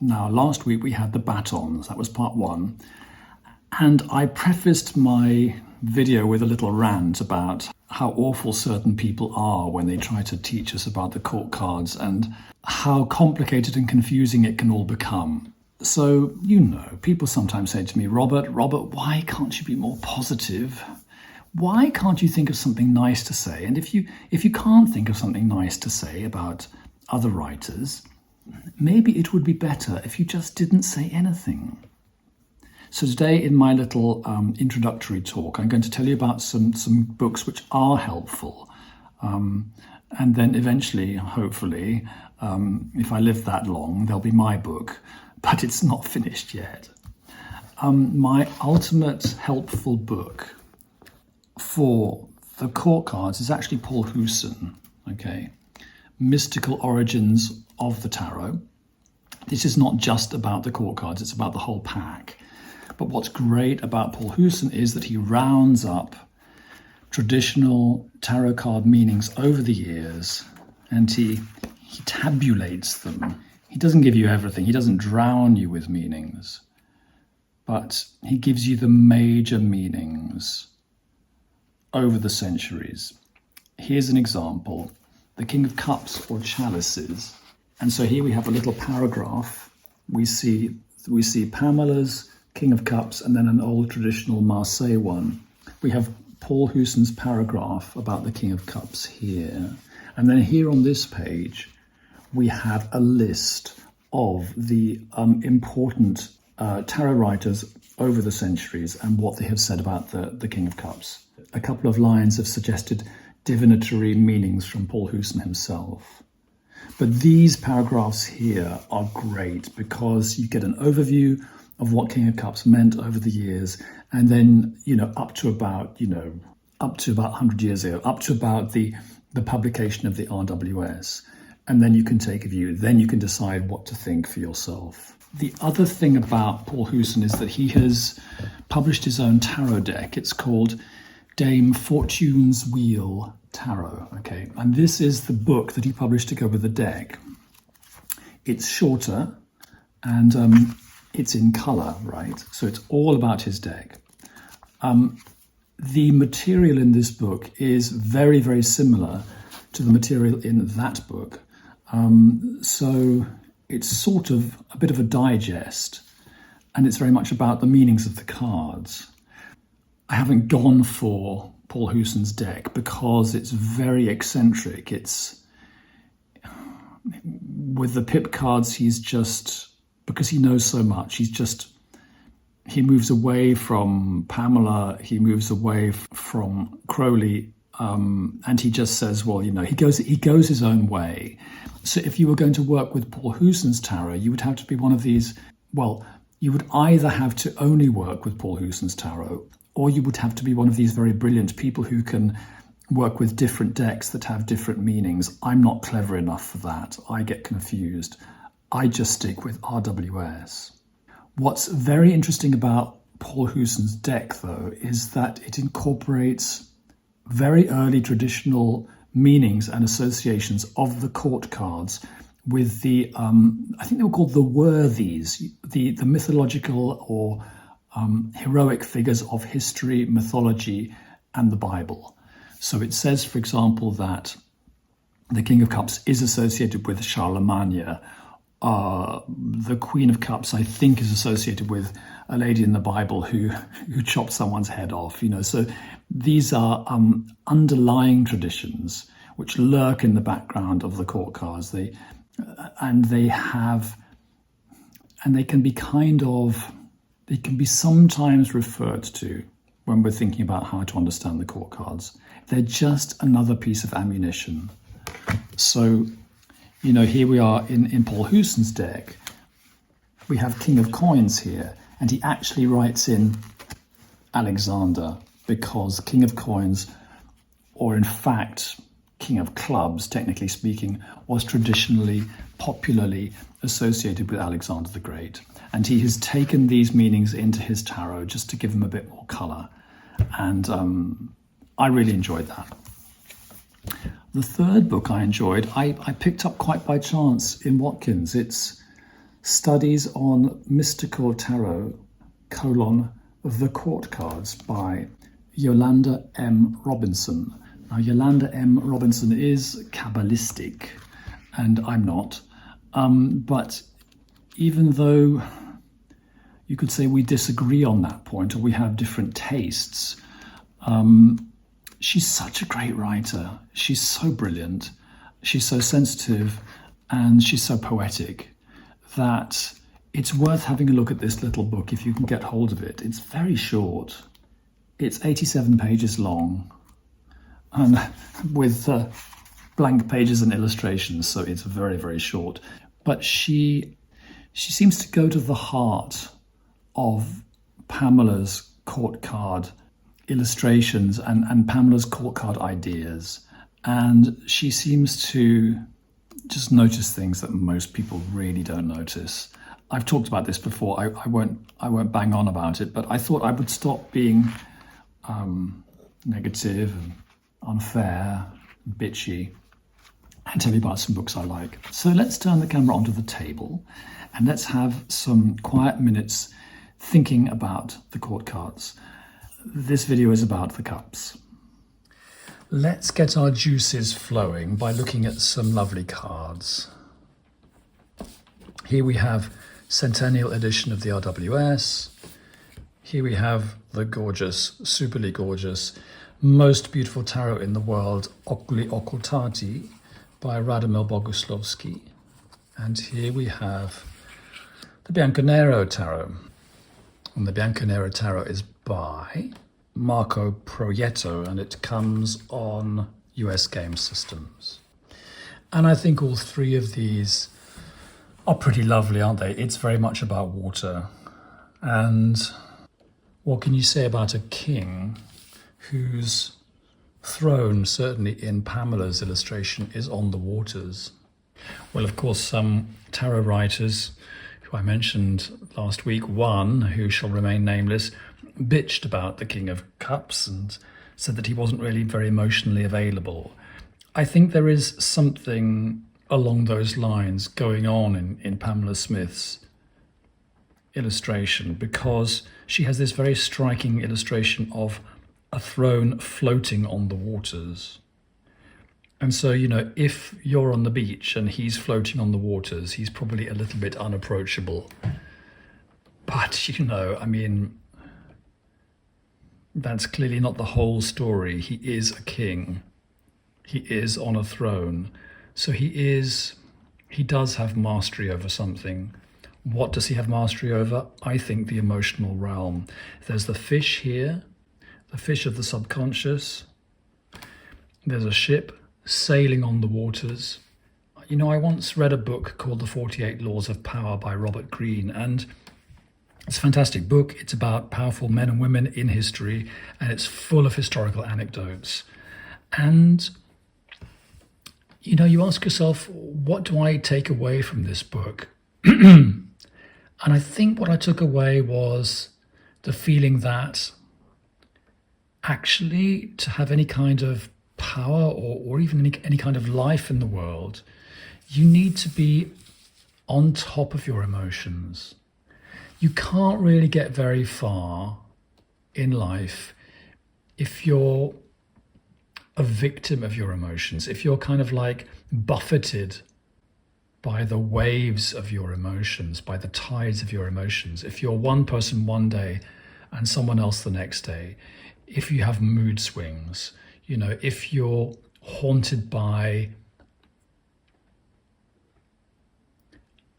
Now, last week we had the batons, that was part one. And I prefaced my video with a little rant about how awful certain people are when they try to teach us about the court cards and how complicated and confusing it can all become. So, people sometimes say to me, Robert, why can't you be more positive? Why can't you think of something nice to say? And if you can't think of something nice to say about other writers, maybe it would be better if you just didn't say anything. So today in my little introductory talk, I'm going to tell you about some books which are helpful. And then eventually, hopefully, if I live that long, there'll be my book, but it's not finished yet. My ultimate helpful book for the court cards is actually Paul Hewson, okay? Mystical Origins of the Tarot. This is not just about the court cards, it's about the whole pack. But what's great about Paul Hewson is that he rounds up traditional tarot card meanings over the years and he tabulates them. He doesn't give you everything, he doesn't drown you with meanings, but he gives you the major meanings over the centuries. Here's an example, the King of Cups or Chalices. And so here we have a little paragraph. We see Pamela's King of Cups and then an old traditional Marseille one. We have Paul Hewson's paragraph about the King of Cups here. And then here on this page, we have a list of the important tarot writers over the centuries and what they have said about the King of Cups. A couple of lines have suggested divinatory meanings from Paul Hewson himself. But these paragraphs here are great because you get an overview of what King of Cups meant over the years, and then up to about 100 years ago, up to about the publication of the RWS, and then you can take a view. Then you can decide what to think for yourself. The other thing about Paul Hewson is that he has published his own tarot deck. It's called Dame Fortune's Wheel Tarot, okay? And this is the book that he published to go with the deck. It's shorter and it's in colour, right? So it's all about his deck. The material in this book is very, very similar to the material in that book. So it's sort of a bit of a digest, and it's very much about the meanings of the cards. I haven't gone for Paul Hewson's deck because it's very eccentric. It's with the pip cards, he's just, because he knows so much, he moves away from Pamela, he moves away from Crowley, and he just says, well, he goes his own way. So if you were going to work with Paul Hewson's tarot, you would have to be one of these, well, you would either have to only work with Paul Hewson's tarot, or you would have to be one of these very brilliant people who can work with different decks that have different meanings. I'm not clever enough for that. I get confused. I just stick with RWS. What's very interesting about Paul Hewson's deck, though, is that it incorporates very early traditional meanings and associations of the court cards with the, I think they were called the worthies, the mythological or heroic figures of history, mythology, and the Bible. So it says, for example, that the King of Cups is associated with Charlemagne. The Queen of Cups, I think, is associated with a lady in the Bible who chopped someone's head off. So these are underlying traditions which lurk in the background of the court cards. They can be sometimes referred to when we're thinking about how to understand the court cards. They're just another piece of ammunition. So, here we are in Paul Hewson's deck. We have King of Coins here, and he actually writes in Alexander because King of Coins, or in fact, King of Clubs, technically speaking, was traditionally, popularly associated with Alexander the Great. And he has taken these meanings into his tarot just to give them a bit more colour. And I really enjoyed that. The third book I enjoyed, I picked up quite by chance in Watkins. It's Studies on Mystical Tarot, The Court Cards by Yolanda M. Robinson. Now, Yolanda M. Robinson is Kabbalistic, and I'm not. But even though you could say we disagree on that point, or we have different tastes, she's such a great writer. She's so brilliant. She's so sensitive, and she's so poetic that it's worth having a look at this little book if you can get hold of it. It's very short. It's 87 pages long, and with blank pages and illustrations, so it's very, very short. But she seems to go to the heart of Pamela's court card illustrations and Pamela's court card ideas. And she seems to just notice things that most people really don't notice. I've talked about this before. I won't bang on about it, but I thought I would stop being negative and unfair and bitchy and tell you about some books I like. So let's turn the camera onto the table and let's have some quiet minutes thinking about the court cards. This video is about the cups. Let's get our juices flowing by looking at some lovely cards. Here we have Centennial edition of the RWS. Here we have the gorgeous, superly gorgeous, most beautiful tarot in the world, Oculi Occultati by Radimil Boguslavski. And here we have the Bianco Nero tarot. And the Bianco Nero tarot is by Marco Proietto, and it comes on US game systems. And I think all three of these are pretty lovely, aren't they? It's very much about water. And what can you say about a king whose throne, certainly in Pamela's illustration, is on the waters? Well, of course, some tarot writers who I mentioned last week, one who shall remain nameless, bitched about the King of Cups and said that he wasn't really very emotionally available. I think there is something along those lines going on in Pamela Smith's illustration, because she has this very striking illustration of a throne floating on the waters. And so, you know, if you're on the beach and he's floating on the waters, he's probably a little bit unapproachable. But, you know, I mean, that's clearly not the whole story. He is a king. He is on a throne. So he does have mastery over something. What does he have mastery over? I think the emotional realm. There's the fish here, the fish of the subconscious. There's a ship sailing on the waters. You know, I once read a book called The 48 Laws of Power by Robert Greene, and it's a fantastic book. It's about powerful men and women in history, and it's full of historical anecdotes. And, you know, you ask yourself, what do I take away from this book? And I think what I took away was the feeling that actually to have any kind of power or even any kind of life in the world, you need to be on top of your emotions. You can't really get very far in life if you're a victim of your emotions, if you're kind of like buffeted by the waves of your emotions, by the tides of your emotions. If you're one person one day and someone else the next day, if you have mood swings, you know, if you're haunted by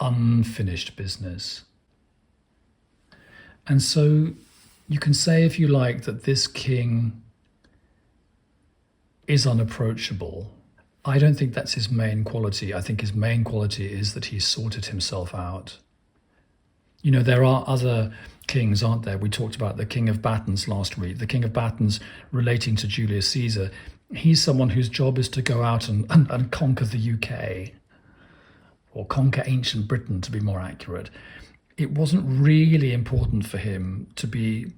unfinished business. And so you can say, if you like, that this king is unapproachable. I don't think that's his main quality. I think his main quality is that he's sorted himself out. You know, there are other kings, aren't there? We talked about the King of Battens last week. The King of Battens relating to Julius Caesar. He's someone whose job is to go out and conquer the UK, or conquer ancient Britain, to be more accurate. It wasn't really important for him to be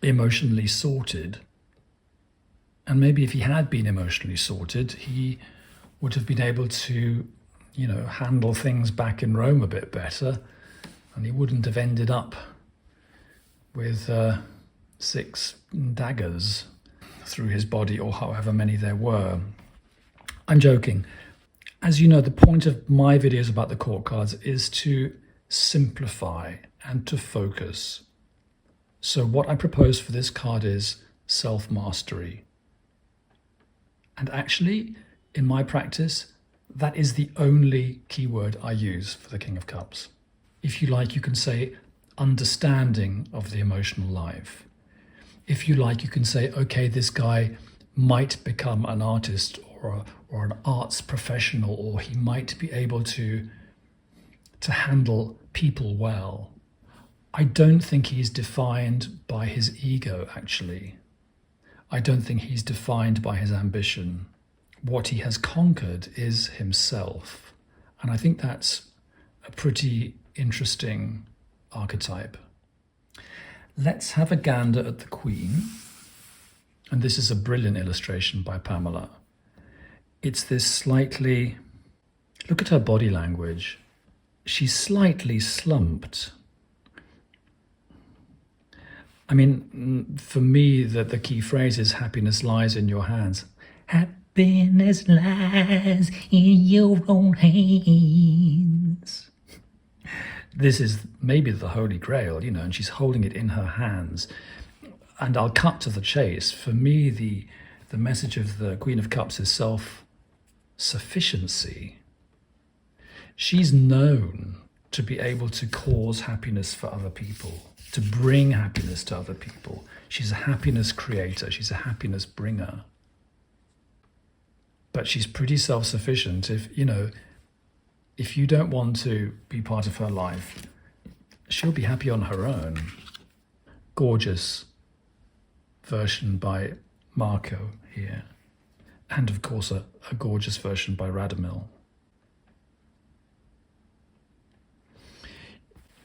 emotionally sorted. And maybe if he had been emotionally sorted, he would have been able to handle things back in Rome a bit better, and he wouldn't have ended up with 6 daggers through his body, or however many there were. I'm joking. As you know, the point of my videos about the court cards is to simplify and to focus. So what I propose for this card is self-mastery. And actually, in my practice, that is the only keyword I use for the King of Cups. If you like, you can say understanding of the emotional life. If you like, you can say, okay, this guy might become an artist or an arts professional, or he might be able to handle people well. I don't think he's defined by his ego, actually. I don't think he's defined by his ambition. What he has conquered is himself. And I think that's a pretty interesting archetype. Let's have a gander at the Queen. And this is a brilliant illustration by Pamela. It's this slightly, look at her body language. She's slightly slumped. I mean, for me, the key phrase is happiness lies in your hands. Happiness lies in your own hands. This is maybe the Holy Grail, and she's holding it in her hands. And I'll cut to the chase. For me, the message of the Queen of Cups is self-sufficiency. She's known to be able to cause happiness for other people, to bring happiness to other people. She's a happiness creator. She's a happiness bringer. But she's pretty self-sufficient. If you don't want to be part of her life, she'll be happy on her own. Gorgeous version by Marco here. And of course, a gorgeous version by Radamil.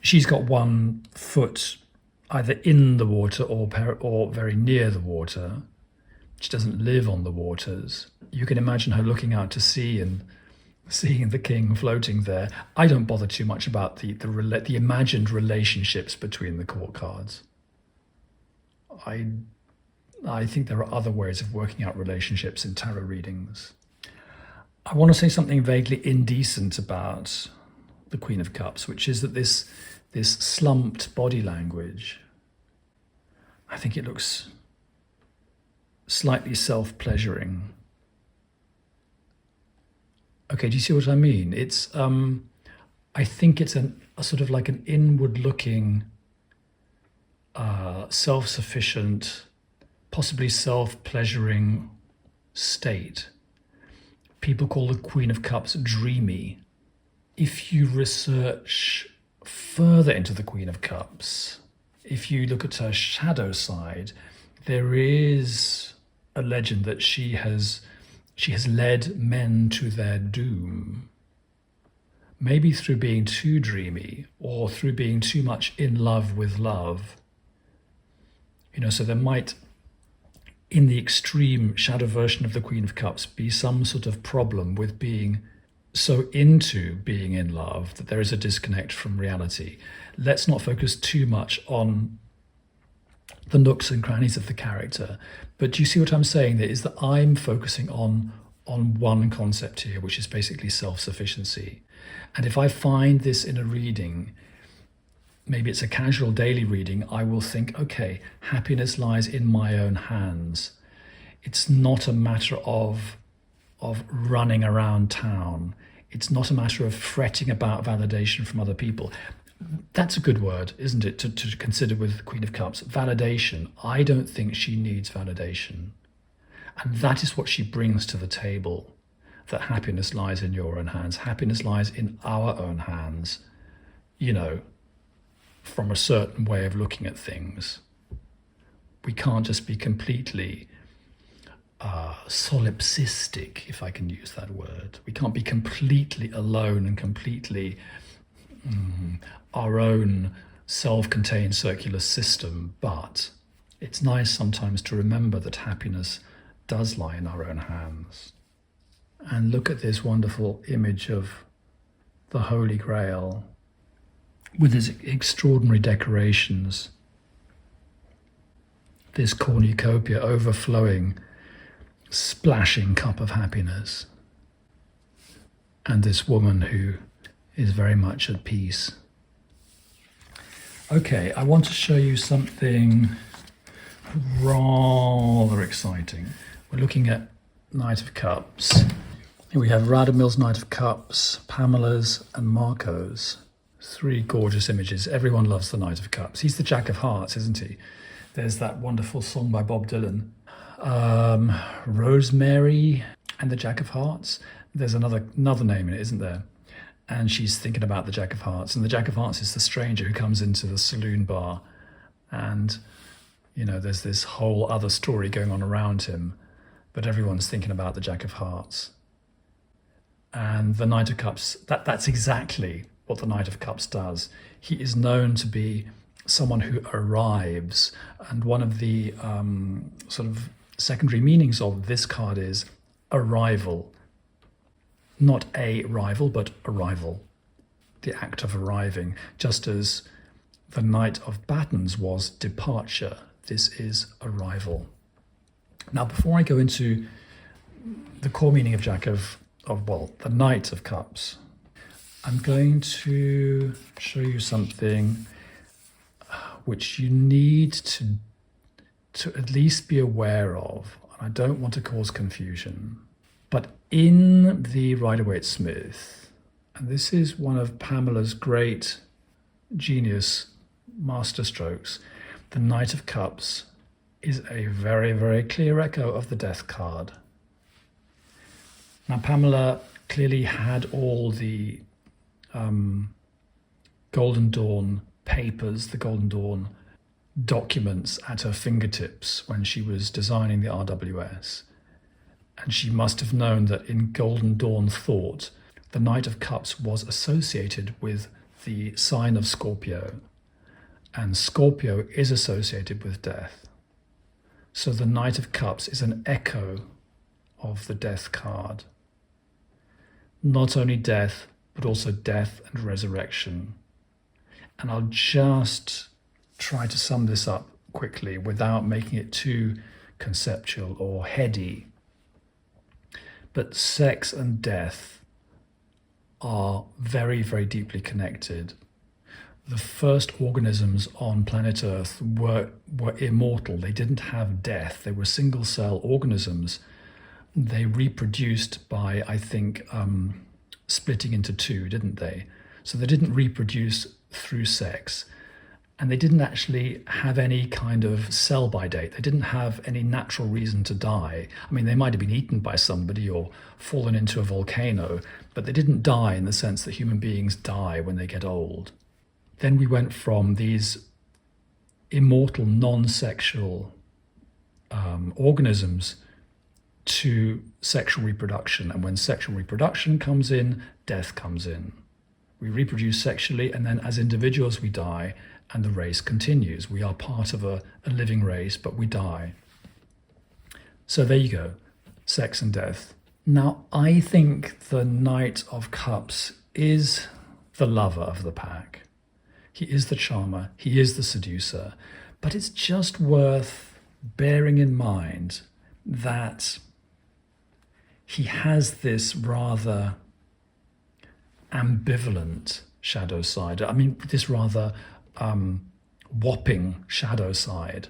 She's got one foot either in the water or very near the water. She doesn't live on the waters. You can imagine her looking out to sea and seeing the king floating there. I don't bother too much about the imagined relationships between the court cards. I think there are other ways of working out relationships in tarot readings. I want to say something vaguely indecent about the Queen of Cups, which is that this slumped body language, I think it looks slightly self-pleasuring. Okay, do you see what I mean? It's, I think it's a sort of like an inward-looking, self-sufficient, possibly self-pleasuring state. People call the Queen of Cups dreamy. If you research further into the Queen of Cups, if you look at her shadow side, there is a legend that she has led men to their doom. Maybe through being too dreamy or through being too much in love with love. So there might, in the extreme shadow version of the Queen of Cups, be some sort of problem with being so into being in love that there is a disconnect from reality. Let's not focus too much on the nooks and crannies of the character. But do you see what I'm saying there? Is that I'm focusing on one concept here, which is basically self-sufficiency. And if I find this in a reading, maybe it's a casual daily reading, I will think, okay, happiness lies in my own hands. It's not a matter of running around town. It's not a matter of fretting about validation from other people. That's a good word, isn't it, to consider with the Queen of Cups. Validation. I don't think she needs validation. And that is what she brings to the table, that happiness lies in your own hands. Happiness lies in our own hands, from a certain way of looking at things. We can't just be completely solipsistic, if I can use that word. We can't be completely alone and completely our own self-contained circular system, but it's nice sometimes to remember that happiness does lie in our own hands. And look at this wonderful image of the Holy Grail, with its extraordinary decorations, this cornucopia, overflowing, splashing cup of happiness, and this woman who is very much at peace. Okay, I want to show you something rather exciting. We're looking at Knight of Cups. Here we have Radamil's Knight of Cups, Pamela's, and Marco's. Three gorgeous images. Everyone loves the Knight of Cups. He's the Jack of Hearts, isn't he? There's that wonderful song by Bob Dylan. Rosemary and the Jack of Hearts. There's another name in it, isn't there? And she's thinking about the Jack of Hearts. And the Jack of Hearts is the stranger who comes into the saloon bar. And, you know, there's this whole other story going on around him. But everyone's thinking about the Jack of Hearts. And the Knight of Cups, that's exactly what the Knight of Cups does. He is known to be someone who arrives. And one of the sort of secondary meanings of this card is arrival. Not a rival, but arrival. The act of arriving. Just as the Knight of Battens was departure, this is arrival. Now, before I go into the core meaning of the Knight of Cups, I'm going to show you something which you need to at least be aware of. And I don't want to cause confusion. But in the Rider-Waite-Smith, and this is one of Pamela's great genius masterstrokes, the Knight of Cups is a very, very clear echo of the Death card. Now, Pamela clearly had all the Golden Dawn papers, the Golden Dawn documents at her fingertips when she was designing the RWS. And she must have known that in Golden Dawn thought, the Knight of Cups was associated with the sign of Scorpio. And Scorpio is associated with death. So the Knight of Cups is an echo of the Death card. Not only death, but also death and resurrection. And I'll just try to sum this up quickly without making it too conceptual or heady. But sex and death are very, very deeply connected. The first organisms on planet Earth were immortal. They didn't have death. They were single-cell organisms. They reproduced by, I think, splitting into two, didn't they? So they didn't reproduce through sex. And they didn't actually have any kind of sell-by date. They didn't have any natural reason to die. I mean, they might have been eaten by somebody or fallen into a volcano, but they didn't die in the sense that human beings die when they get old. Then we went from these immortal, non-sexual organisms to sexual reproduction. And when sexual reproduction comes in, death comes in. We reproduce sexually, and then as individuals we die, and the race continues. We are part of a living race, but we die. So there you go, sex and death. Now, I think the Knight of Cups is the lover of the pack. He is the charmer, he is the seducer. But it's just worth bearing in mind that he has this rather ambivalent shadow side. I mean, this rather whopping shadow side,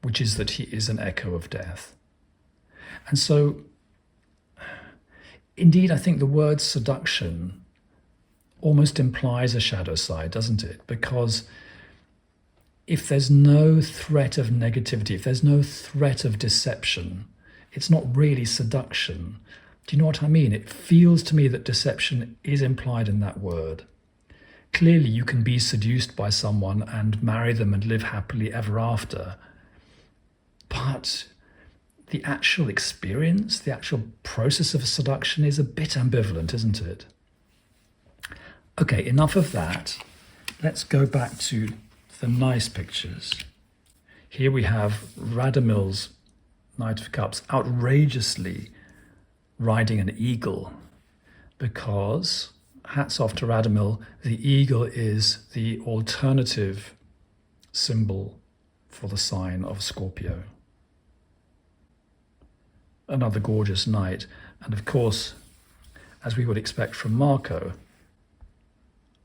which is that he is an echo of death. And so, indeed, I think the word seduction almost implies a shadow side, doesn't it? Because if there's no threat of negativity, if there's no threat of deception, it's not really seduction. Do you know what I mean? It feels to me that deception is implied in that word. Clearly, you can be seduced by someone and marry them and live happily ever after. But the actual experience, the actual process of seduction is a bit ambivalent, isn't it? Okay, enough of that. Let's go back to the nice pictures. Here we have Radamil's Knight of Cups outrageously riding an eagle because, hats off to Radamil. The eagle is the alternative symbol for the sign of Scorpio. Another gorgeous night. And of course, as we would expect from Marco,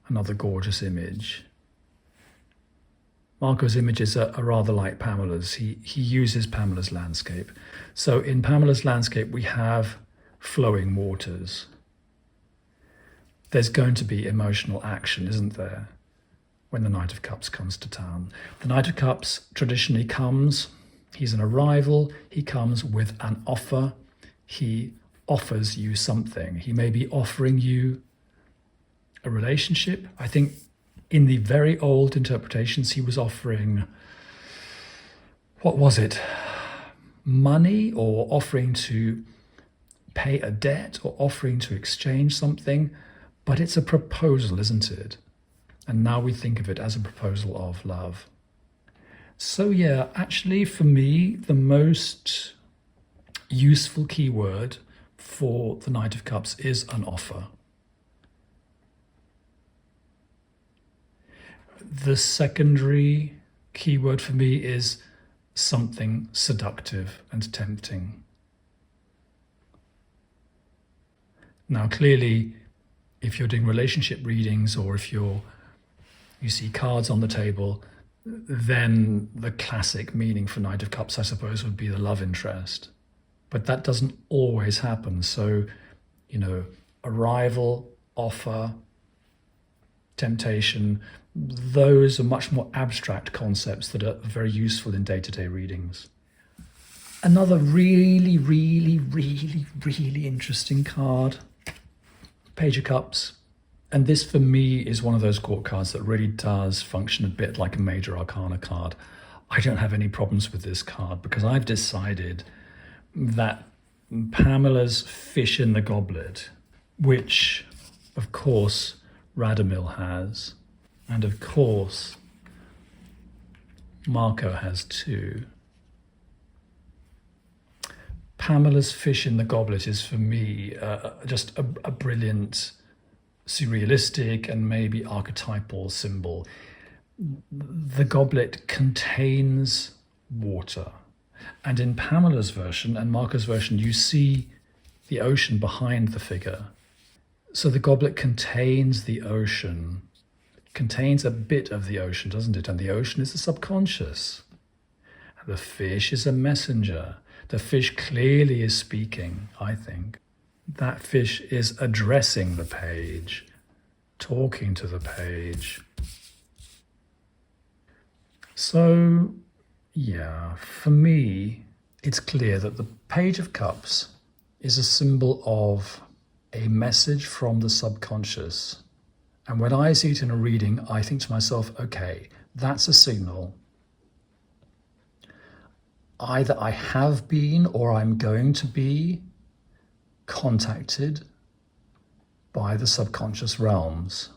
another gorgeous image. Marco's images are rather like Pamela's. He uses Pamela's landscape. So in Pamela's landscape, we have flowing waters. There's going to be emotional action, isn't there, when the Knight of Cups comes to town? The Knight of Cups traditionally comes, he's an arrival, he comes with an offer, he offers you something. He may be offering you a relationship. I think in the very old interpretations, he was offering, what was it? Money, or offering to pay a debt, or offering to exchange something. But it's a proposal, isn't it? And now we think of it as a proposal of love. So yeah, actually for me, the most useful keyword for the Knight of Cups is an offer. The secondary keyword for me is something seductive and tempting. Now, clearly, if you're doing relationship readings, or if you see cards on the table, then the classic meaning for Knight of Cups, I suppose, would be the love interest. But that doesn't always happen. So, arrival, offer, temptation, those are much more abstract concepts that are very useful in day-to-day readings. Another really, really, really, really interesting card, Page of Cups. And this for me is one of those court cards that really does function a bit like a major arcana card. I don't have any problems with this card because I've decided that Pamela's fish in the goblet, which of course Radamil has, and of course Marco has too. Pamela's fish in the goblet is for me just a brilliant, surrealistic and maybe archetypal symbol. The goblet contains water. And in Pamela's version and Marco's version, you see the ocean behind the figure. So the goblet contains the ocean, contains a bit of the ocean, doesn't it? And the ocean is the subconscious. And the fish is a messenger. The fish clearly is speaking, I think. That fish is addressing the page, talking to the page. So, yeah, for me, it's clear that the Page of Cups is a symbol of a message from the subconscious. And when I see it in a reading, I think to myself, okay, that's a signal. Either I have been or I'm going to be contacted by the subconscious realms.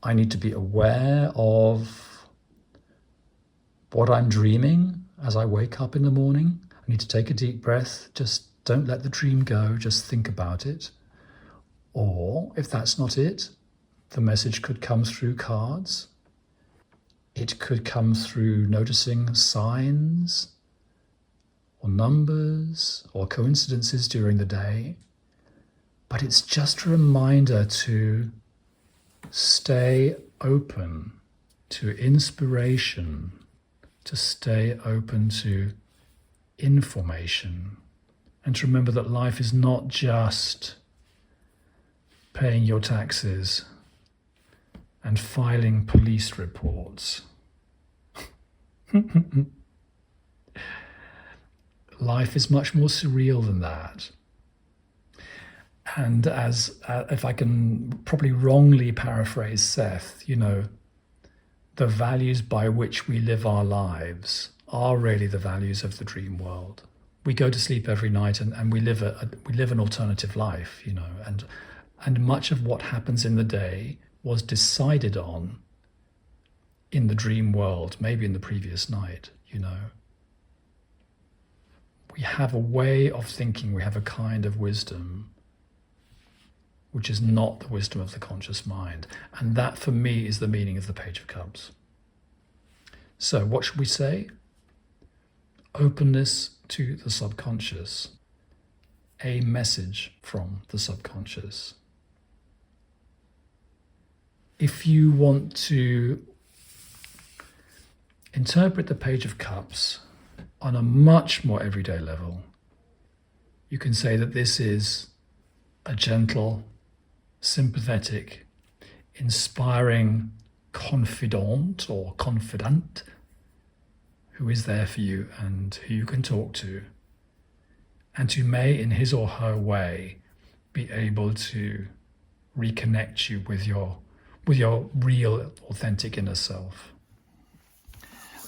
I need to be aware of what I'm dreaming as I wake up in the morning. I need to take a deep breath. Just don't let the dream go. Just think about it. Or if that's not it, the message could come through cards. It could come through noticing signs or numbers or coincidences during the day. But it's just a reminder to stay open to inspiration, to stay open to information, and to remember that life is not just paying your taxes and filing police reports. Life is much more surreal than that. And as if I can probably wrongly paraphrase Seth, the values by which we live our lives are really the values of the dream world. We go to sleep every night and we live an alternative life, and much of what happens in the day was decided on in the dream world, maybe in the previous night, We have a way of thinking, we have a kind of wisdom which is not the wisdom of the conscious mind. And that, for me, is the meaning of the Page of Cups. So what should we say? Openness to the subconscious. A message from the subconscious. If you want to interpret the Page of Cups on a much more everyday level, you can say that this is a gentle, sympathetic, inspiring confidant or confidant who is there for you and who you can talk to, and who may, in his or her way, be able to reconnect you with your real, authentic inner self.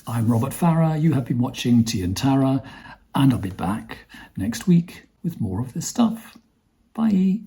I'm Robert Farah. You have been watching Tea and Tara, and I'll be back next week with more of this stuff. Bye.